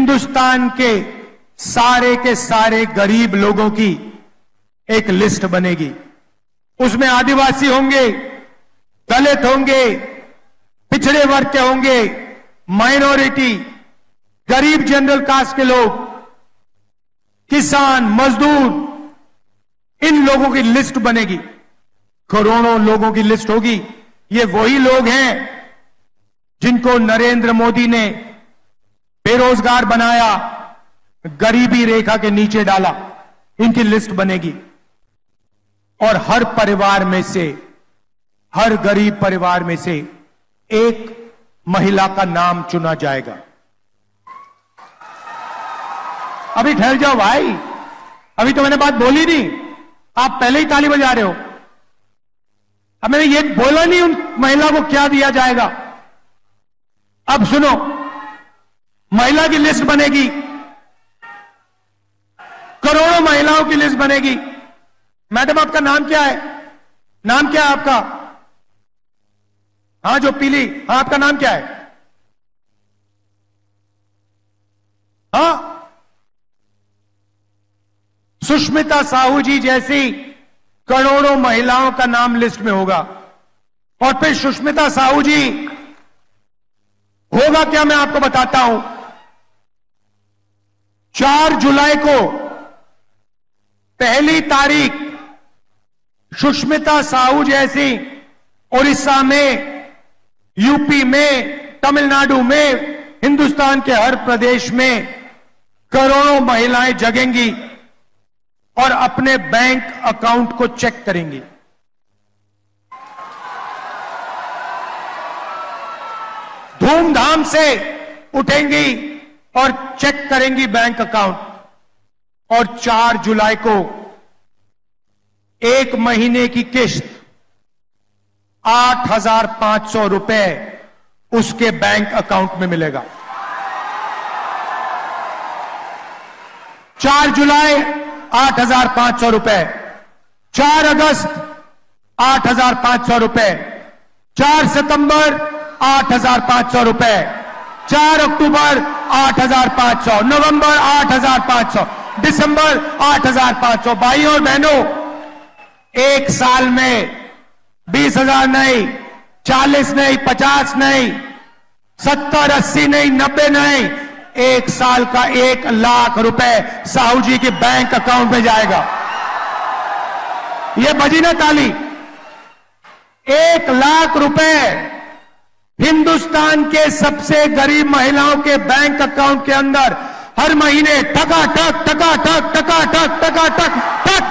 हिंदुस्तान के सारे गरीब लोगों की एक लिस्ट बनेगी। उसमें आदिवासी होंगे, दलित होंगे, पिछड़े वर्ग के होंगे, माइनॉरिटी, गरीब जनरल कास्ट के लोग, किसान, मजदूर, इन लोगों की लिस्ट बनेगी। करोड़ों लोगों की लिस्ट होगी। ये वही लोग हैं जिनको नरेंद्र मोदी ने बेरोजगार बनाया, गरीबी रेखा के नीचे डाला। इनकी लिस्ट बनेगी और हर परिवार में से, हर गरीब परिवार में से एक महिला का नाम चुना जाएगा। अभी ठहर जाओ भाई, अभी तो मैंने बात बोली नहीं, आप पहले ही ताली बजा रहे हो। अब मैंने ये बोला नहीं उन महिला को क्या दिया जाएगा। अब सुनो, महिला की लिस्ट बनेगी, करोड़ों महिलाओं की लिस्ट बनेगी। मैडम आपका नाम क्या है? नाम क्या है आपका? हाँ जो पीली, हाँ आपका नाम क्या है? हाँ, सुष्मिता साहू जी जैसी करोड़ों महिलाओं का नाम लिस्ट में होगा। और फिर सुष्मिता साहू जी होगा क्या, मैं आपको बताता हूं। 4 जुलाई को पहली तारीख सुष्मिता साहू जैसी उड़ीसा में, यूपी में, तमिलनाडु में, हिंदुस्तान के हर प्रदेश में करोड़ों महिलाएं जगेंगी और अपने बैंक अकाउंट को चेक करेंगी। धूमधाम से उठेंगी और चेक करेंगी बैंक अकाउंट। और 4 जुलाई को 1 महीने की किस्त 8,500 रुपए उसके बैंक अकाउंट में मिलेगा। 4 जुलाई 8,500 रुपए, 4 अगस्त 8,500 रुपए, 4 सितंबर 8,500 रुपए, 4 अक्टूबर 8,500, नवंबर 8,500, दिसंबर 8,500। भाइयों और बहनों, एक साल में 20,000 नहीं, 40 नहीं, 50 नहीं, 70, 80 नहीं, 90 नहीं, एक साल का 1 लाख रुपए साहू जी के बैंक अकाउंट में जाएगा। यह बजी ना ताली। 1 लाख रुपए हिंदुस्तान के सबसे गरीब महिलाओं के बैंक अकाउंट के अंदर हर महीने टकाटक टकाटक टकाटक टकाटक टक।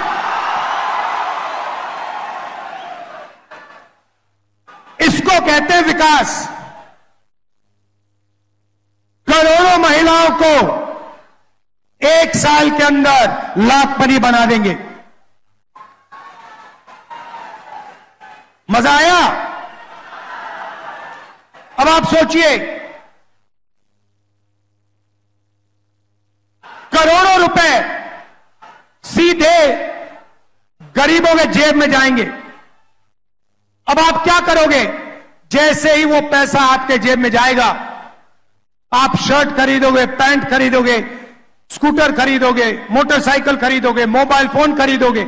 इसको कहते हैं विकास। करोड़ों महिलाओं को 1 साल के अंदर लाखपति बना देंगे। मजा आया? अब आप सोचिए, करोड़ों रुपए सीधे गरीबों के जेब में जाएंगे। अब आप क्या करोगे? जैसे ही वो पैसा आपके जेब में जाएगा, आप शर्ट खरीदोगे, पैंट खरीदोगे, स्कूटर खरीदोगे, मोटरसाइकिल खरीदोगे, मोबाइल फोन खरीदोगे,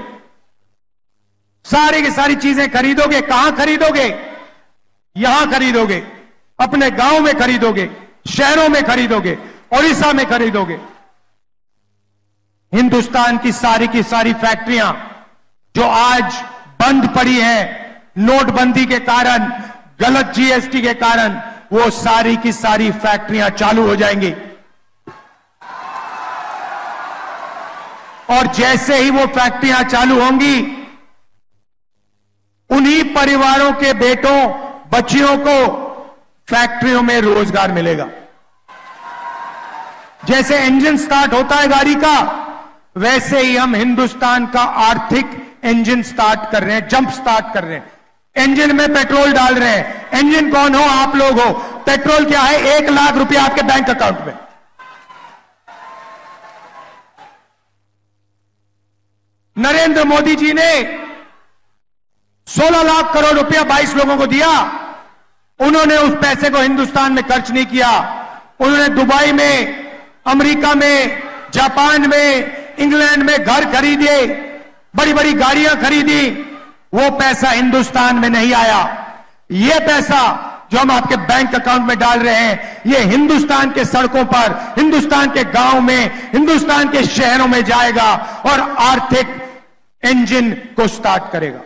सारी की सारी चीजें खरीदोगे। कहां खरीदोगे? यहां खरीदोगे, अपने गांव में खरीदोगे, शहरों में खरीदोगे, उड़ीसा में खरीदोगे। हिंदुस्तान की सारी फैक्ट्रियां जो आज बंद पड़ी हैं नोटबंदी के कारण, गलत जीएसटी के कारण, वो सारी की सारी फैक्ट्रियां चालू हो जाएंगी। और जैसे ही वो फैक्ट्रियां चालू होंगी, उन्हीं परिवारों के बेटों बच्चियों को फैक्ट्रियों में रोजगार मिलेगा। जैसे इंजन स्टार्ट होता है गाड़ी का, वैसे ही हम हिंदुस्तान का आर्थिक इंजन स्टार्ट कर रहे हैं, जंप स्टार्ट कर रहे हैं। इंजन में पेट्रोल डाल रहे हैं। इंजन कौन हो? आप लोग हो। पेट्रोल क्या है? 1 लाख रुपया आपके बैंक अकाउंट में। नरेंद्र मोदी जी ने 16 लाख करोड़ रुपया 22 लोगों को दिया। उन्होंने उस पैसे को हिंदुस्तान में खर्च नहीं किया। उन्होंने दुबई में अमेरिका में, जापान में, इंग्लैंड में घर खरीदे, बड़ी बड़ी गाड़ियां खरीदी, वो पैसा हिंदुस्तान में नहीं आया। ये पैसा जो हम आपके बैंक अकाउंट में डाल रहे हैं, ये हिंदुस्तान के सड़कों पर, हिंदुस्तान के गांव में, हिंदुस्तान के शहरों में जाएगा और आर्थिक इंजन को स्टार्ट करेगा।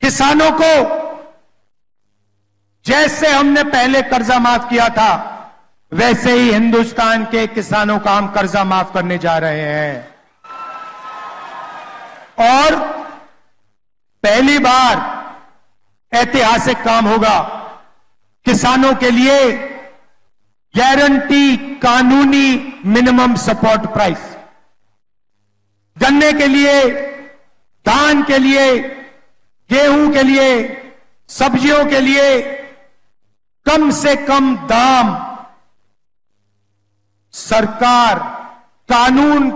किसानों को जैसे हमने पहले कर्जा माफ किया था, वैसे ही हिंदुस्तान के किसानों का हम कर्जा माफ करने जा रहे हैं। और पहली बार ऐतिहासिक काम होगा, किसानों के लिए गारंटी कानूनी मिनिमम सपोर्ट प्राइस, गन्ने के लिए, धान के लिए, गेहूं के लिए, सब्जियों के लिए कम से कम दाम सरकार कानून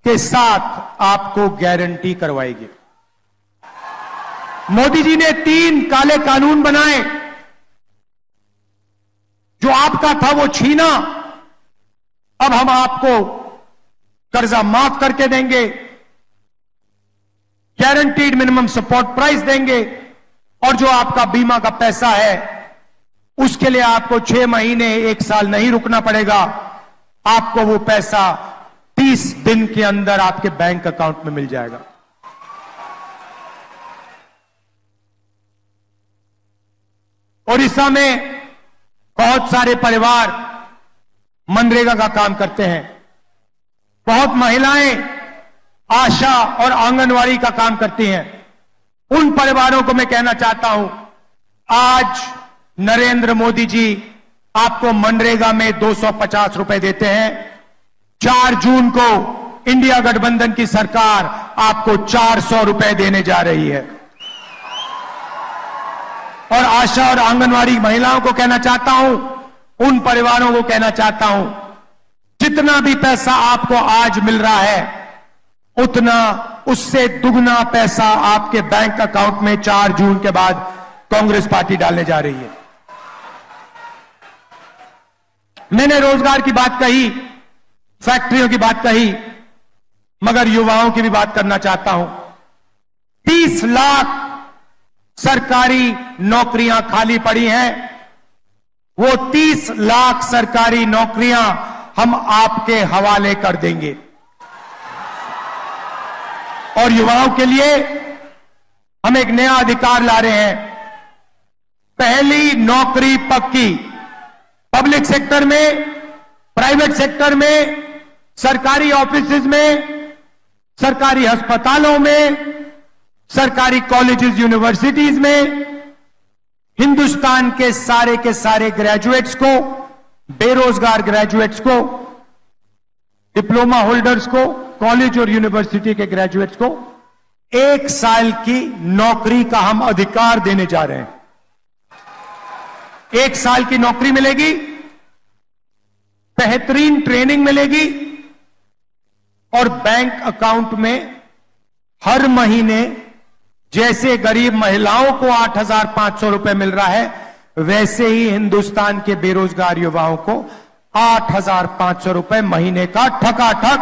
के साथ आपको गारंटी करवाएगी। मोदी जी ने 3 काले कानून बनाए, जो आपका था वो छीना, अब हम आपको कर्जा माफ करके देंगे, गारंटीड मिनिमम सपोर्ट प्राइस देंगे, और जो आपका बीमा का पैसा है उसके लिए आपको 6 महीने 1 साल नहीं रुकना पड़ेगा, आपको वो पैसा 30 दिन के अंदर आपके बैंक अकाउंट में मिल जाएगा। ओडिशा में बहुत सारे परिवार मनरेगा का काम करते हैं, बहुत महिलाएं आशा और आंगनवाड़ी का काम करती हैं। उन परिवारों को मैं कहना चाहता हूं, आज नरेंद्र मोदी जी आपको मनरेगा में 250 रुपए देते हैं। 4 जून को इंडिया गठबंधन की सरकार आपको 400 रुपए देने जा रही है। और आशा और आंगनवाड़ी महिलाओं को कहना चाहता हूं, उन परिवारों को कहना चाहता हूं, जितना भी पैसा आपको आज मिल रहा है, उतना उससे दुगना पैसा आपके बैंक अकाउंट में 4 जून के बाद कांग्रेस पार्टी डालने जा रही है। मैंने रोजगार की बात कही, फैक्ट्रियों की बात कही, मगर युवाओं की भी बात करना चाहता हूं। 30 लाख सरकारी नौकरियां खाली पड़ी हैं, वो 30 लाख सरकारी नौकरियां हम आपके हवाले कर देंगे। और युवाओं के लिए हम एक नया अधिकार ला रहे हैं, पहली नौकरी पक्की। पब्लिक सेक्टर में, प्राइवेट सेक्टर में, सरकारी ऑफिसेज में, सरकारी अस्पतालों में, सरकारी कॉलेजेस यूनिवर्सिटीज में हिंदुस्तान के सारे ग्रेजुएट्स को, बेरोजगार ग्रेजुएट्स को, डिप्लोमा होल्डर्स को, कॉलेज और यूनिवर्सिटी के ग्रेजुएट्स को 1 साल की नौकरी का हम अधिकार देने जा रहे हैं। 1 साल की नौकरी मिलेगी, बेहतरीन ट्रेनिंग मिलेगी, और बैंक अकाउंट में हर महीने जैसे गरीब महिलाओं को 8,500 रुपए मिल रहा है, वैसे ही हिंदुस्तान के बेरोजगार युवाओं को 8,500 रुपए महीने का ठकाठक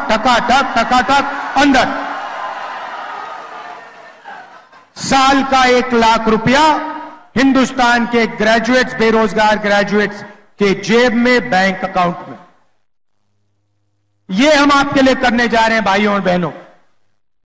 अंदर। साल का 1 लाख रुपया हिंदुस्तान के ग्रेजुएट्स, बेरोजगार ग्रेजुएट्स के जेब में, बैंक अकाउंट में। ये हम आपके लिए करने जा रहे हैं भाइयों और बहनों।